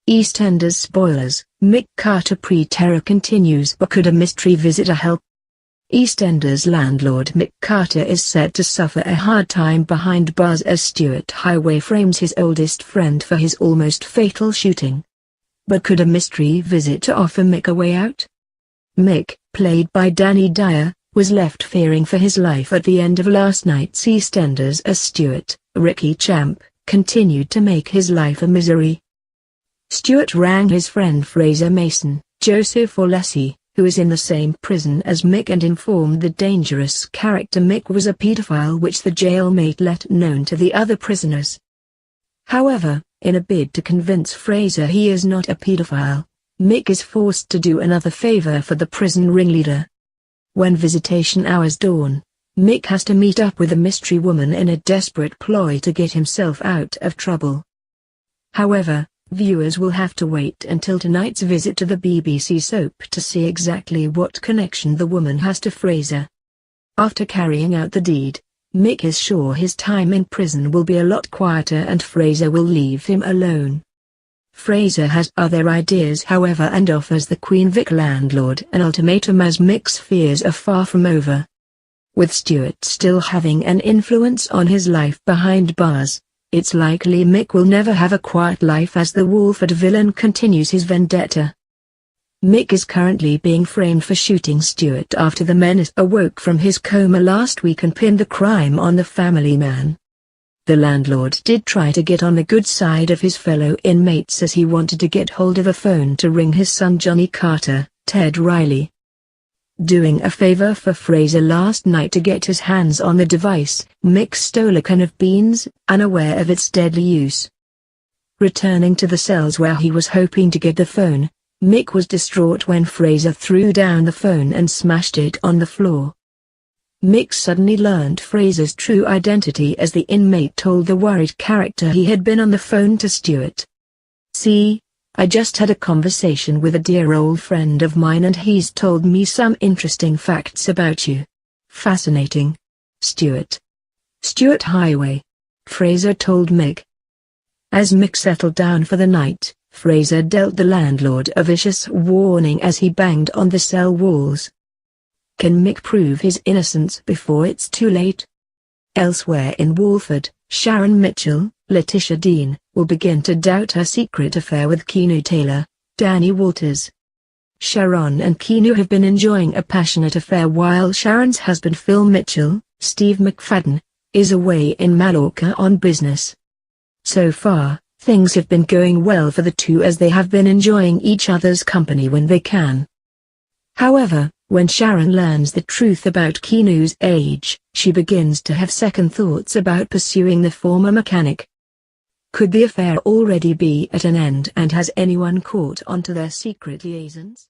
EastEnders spoilers. Mick Carter pre-terror continues, but could a mystery visitor help? EastEnders landlord Mick Carter is said to suffer a hard time behind bars as Stuart Highway frames his oldest friend for his almost fatal shooting. But could a mystery visitor offer Mick a way out? Mick, played by Danny Dyer, was left fearing for his life at the end of last night's EastEnders as Stuart, Ricky Champ, continued to make his life a misery. Stuart rang his friend Fraser Mason, Joseph Alessi, who is in the same prison as Mick, and informed the dangerous character Mick was a paedophile, which the jailmate let known to the other prisoners. However, in a bid to convince Fraser he is not a paedophile, Mick is forced to do another favor for the prison ringleader. When visitation hours dawn, Mick has to meet up with a mystery woman in a desperate ploy to get himself out of trouble. However, viewers will have to wait until tonight's visit to the BBC soap to see exactly what connection the woman has to Fraser. After carrying out the deed, Mick is sure his time in prison will be a lot quieter and Fraser will leave him alone. Fraser has other ideas, however, and offers the Queen Vic landlord an ultimatum as Mick's fears are far from over. With Stuart still having an influence on his life behind bars, it's likely Mick will never have a quiet life as the Wolford villain continues his vendetta. Mick is currently being framed for shooting Stuart after the menace awoke from his coma last week and pinned the crime on the family man. The landlord did try to get on the good side of his fellow inmates as he wanted to get hold of a phone to ring his son Johnny Carter, Ted Riley. Doing a favor for Fraser last night to get his hands on the device, Mick stole a can of beans, unaware of its deadly use. Returning to the cells where he was hoping to get the phone, Mick was distraught when Fraser threw down the phone and smashed it on the floor. Mick suddenly learned Fraser's true identity as the inmate told the worried character he had been on the phone to Stuart. "See, I just had a conversation with a dear old friend of mine and he's told me some interesting facts about you. Fascinating. Stuart Highway," Fraser told Mick. As Mick settled down for the night, Fraser dealt the landlord a vicious warning as he banged on the cell walls. Can Mick prove his innocence before it's too late? Elsewhere in Wolford, Sharon Mitchell, Letitia Dean, will begin to doubt her secret affair with Keanu Taylor, Danny Walters. Sharon and Keanu have been enjoying a passionate affair while Sharon's husband Phil Mitchell, Steve McFadden, is away in Mallorca on business. So far, things have been going well for the two as they have been enjoying each other's company when they can. However, when Sharon learns the truth about Keanu's age, she begins to have second thoughts about pursuing the former mechanic. Could the affair already be at an end, and has anyone caught onto their secret liaisons?